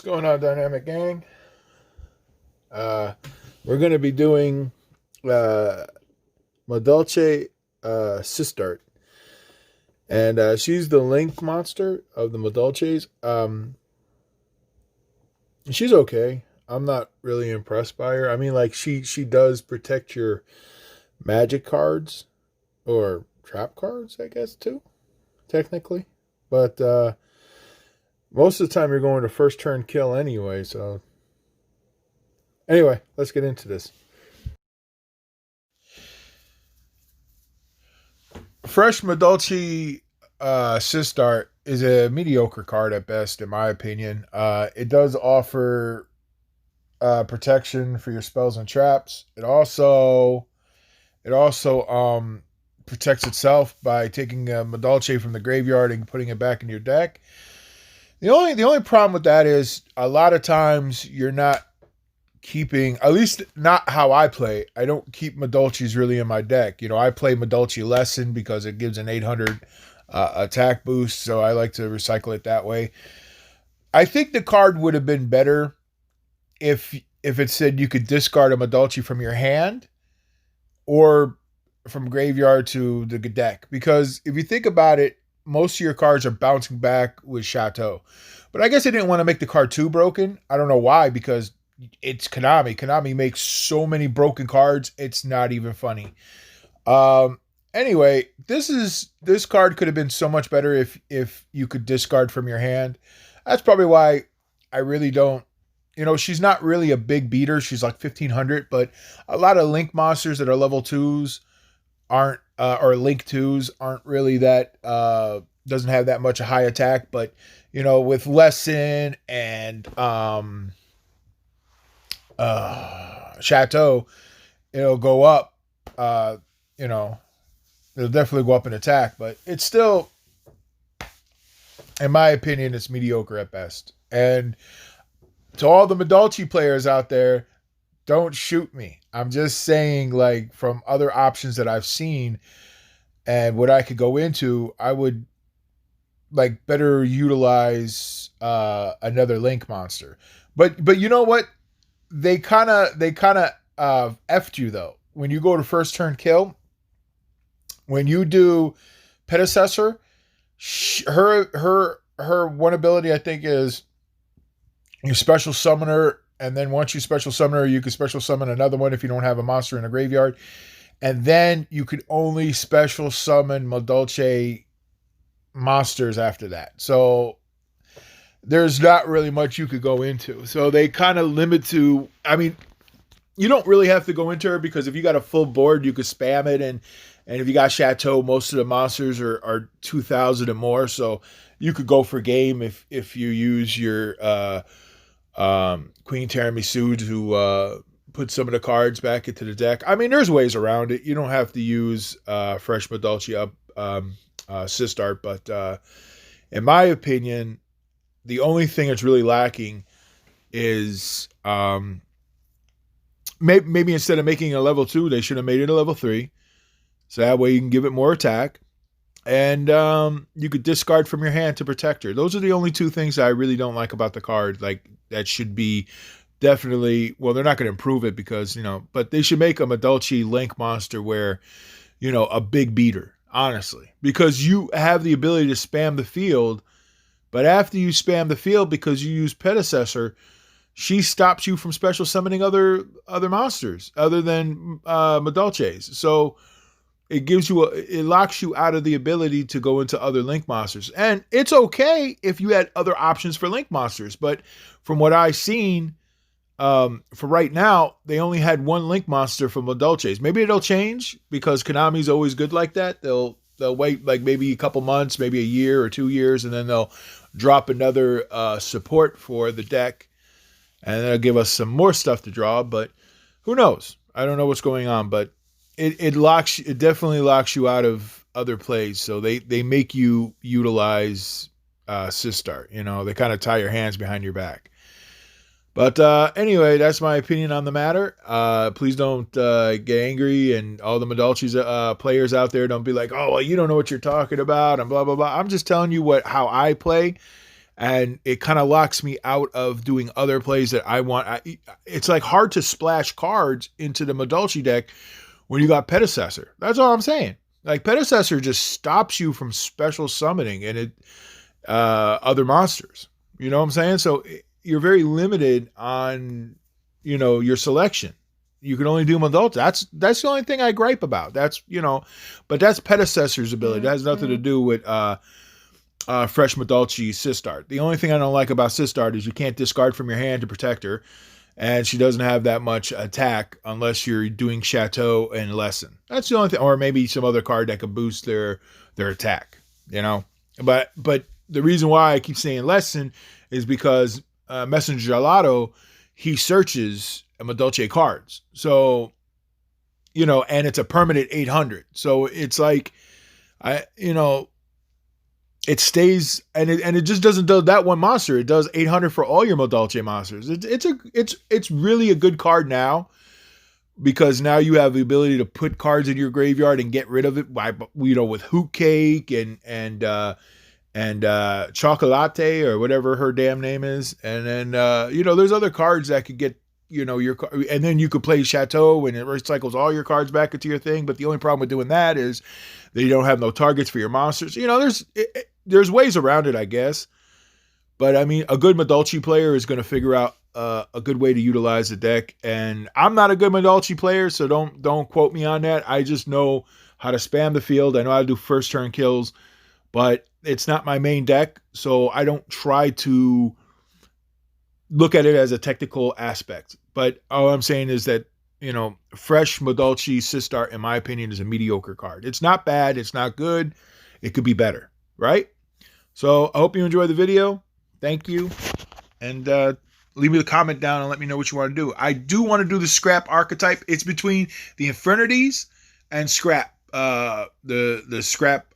going on, Dynamic Gang? Uh, we're going to be doing uh, Madolche Sistart. And she's the link monster of the Madolches. She's okay. I'm not really impressed by her. I mean, like, she does protect your magic cards or trap cards, I guess, too, technically. But most of the time, you're going to first turn kill anyway, so anyway, let's get into this. Fresh Madolche Sistart is a mediocre card at best, in my opinion. It does offer protection for your spells and traps. It also protects itself by taking a Madolche from the graveyard and putting it back in your deck. The only problem with that is a lot of times you're not keeping, at least not how I play. I don't keep Madolches really in my deck. I play Madolche Lesson because it gives an 800 attack boost, so I like to recycle it that way. I think the card would have been better if it said you could discard a Madolche from your hand or from graveyard to the deck, because if you think about it, most of your cards are bouncing back with Chateau. But I guess I didn't want to make the card too broken. I don't know why, because it's Konami. Konami makes so many broken cards, it's not even funny. Anyway, this card could have been so much better if you could discard from your hand. That's probably why I really don't. She's not really a big beater. She's like 1500, but a lot of Link monsters that are level 2s aren't, or Link 2s aren't really that, doesn't have that much a high attack. But, with Lesson and Chateau, it'll go up, it'll definitely go up in attack, but it's still, in my opinion, it's mediocre at best. And to all the Madolche players out there, don't shoot me. I'm just saying, like, from other options that I've seen and what I could go into, I would like better utilize another Link monster. But you know what? They kind of effed you though. When you go to first turn kill, when you do predecessor, her one ability, I think, is you special summon her, and then once you special summon her, you can special summon another one if you don't have a monster in a graveyard. And then you could only special summon Madolche monsters after that. So there's not really much you could go into. So they kind of limit to, I mean, you don't really have to go into her, because if you got a full board, you could spam it. And if you got Chateau, most of the monsters are 2,000 and more. So you could go for game if you use your Queen Tiramisu to put some of the cards back into the deck. I mean, there's ways around it. You don't have to use Fresh Madolche up Sistart. But in my opinion, the only thing that's really lacking is maybe instead of making it a level 2, they should have made it a level 3. So that way you can give it more attack. And you could discard from your hand to protect her. Those are the only two things I really don't like about the card. Like, that should be definitely, well, they're not going to improve it because, but they should make a Madolche Link monster where, a big beater, honestly. Because you have the ability to spam the field, but after you spam the field because you use predecessor, she stops you from special summoning other monsters other than Madolches. So it locks you out of the ability to go into other Link monsters. And it's okay if you had other options for Link monsters, but from what I've seen, for right now, they only had one Link monster for Madolches. Maybe it'll change because Konami's always good like that. They'll wait like maybe a couple months, maybe a year or 2 years, and then they'll drop another support for the deck, and they'll give us some more stuff to draw. But who knows? I don't know what's going on, but it definitely locks you out of other plays. So they make you utilize Sistart. They kind of tie your hands behind your back. But anyway, that's my opinion on the matter. Please don't get angry, and all the Madolche players out there, don't be like, oh, well, you don't know what you're talking about, and blah, blah, blah. I'm just telling you how I play. and it kind of locks me out of doing other plays that I want. It's like hard to splash cards into the Madolche deck when you got Predecessor. That's all I'm saying. Like Predecessor just stops you from special summoning and it other monsters. You know what I'm saying? So you're very limited on your selection. You can only do Madolche. That's the only thing I gripe about. That's but that's Predecessor's ability. That has nothing to do with fresh Madolche Sistart. The only thing I don't like about Sistart is you can't discard from your hand to protect her, and she doesn't have that much attack unless you're doing Chateau and Lesson. That's the only thing, or maybe some other card that could boost their attack. But the reason why I keep saying Lesson is because Messenger Gelato, he searches Madolche cards, so and it's a permanent 800. So it's like it stays, and it just doesn't do that one monster. It does 800 for all your Madolche monsters. It's really a good card now, because now you have the ability to put cards in your graveyard and get rid of it by with Hoot Cake and Chocolate or whatever her damn name is, and then there's other cards that could get and then you could play Chateau and it recycles all your cards back into your thing. But the only problem with doing that is that you don't have no targets for your monsters. There's ways around it, I guess. But I mean, a good Madolche player is going to figure out a good way to utilize the deck. And I'm not a good Madolche player, so don't quote me on that. I just know how to spam the field. I know how to do first turn kills, but it's not my main deck, so I don't try to look at it as a technical aspect. But all I'm saying is that fresh Madolche Sistart, in my opinion, is a mediocre card. It's not bad. It's not good. It could be better, right? So I hope you enjoyed the video. Thank you. And leave me the comment down and let me know what you want to do. I do want to do the Scrap archetype. It's between the Infernities and Scrap. The Scrap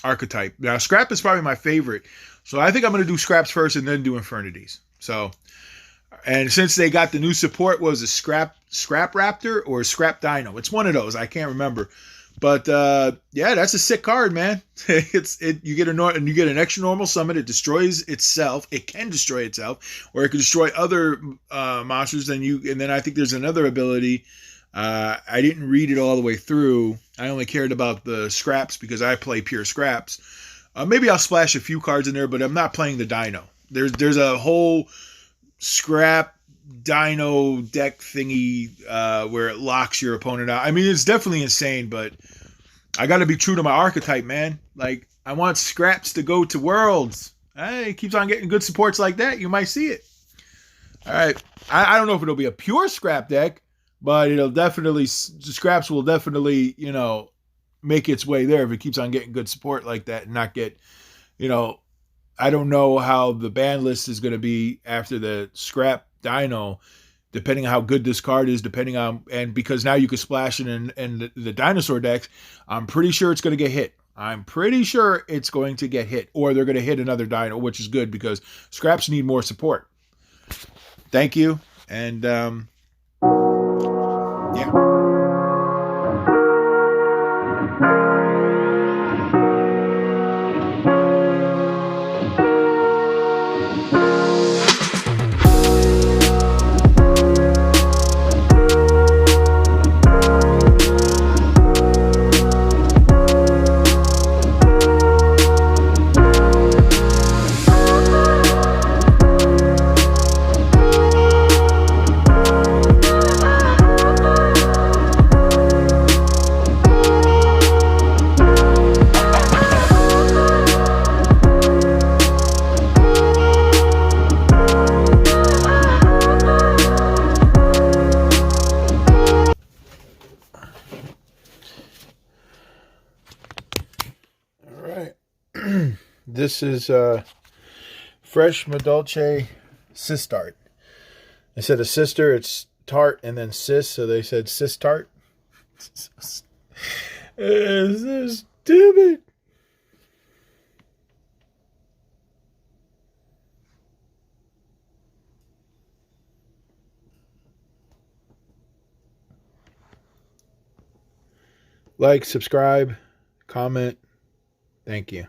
archetype. Now, Scrap is probably my favorite. So I think I'm going to do Scraps first and then do Infernities. So, and since they got the new support, was a Scrap Raptor or Scrap Dino? It's one of those. I can't remember. But yeah, that's a sick card, man. You get an extra normal summon. It destroys itself. It can destroy itself, or it can destroy other monsters. And then I think there's another ability. I didn't read it all the way through. I only cared about the Scraps because I play pure Scraps. Maybe I'll splash a few cards in there, but I'm not playing the Dino. There's a whole Scrap Dino deck thingy where it locks your opponent out. I mean, it's definitely insane, but I got to be true to my archetype, man. Like, I want Scraps to go to Worlds. It keeps on getting good supports like that. You might see it. All right. I don't know if it'll be a pure Scrap deck, but Scraps will definitely, make its way there if it keeps on getting good support like that and not get, I don't know how the ban list is going to be after the Scrap Dino, depending on how good this card is, and because now you can splash it in the dinosaur decks, I'm pretty sure it's going to get hit. I'm pretty sure it's going to get hit, or they're going to hit another dino, which is good because Scraps need more support. Thank you, and yeah. This is fresh Madolche Sistart. Instead of sister, it's tart and then sis, so they said Sistart. This is stupid. Like, subscribe, comment. Thank you.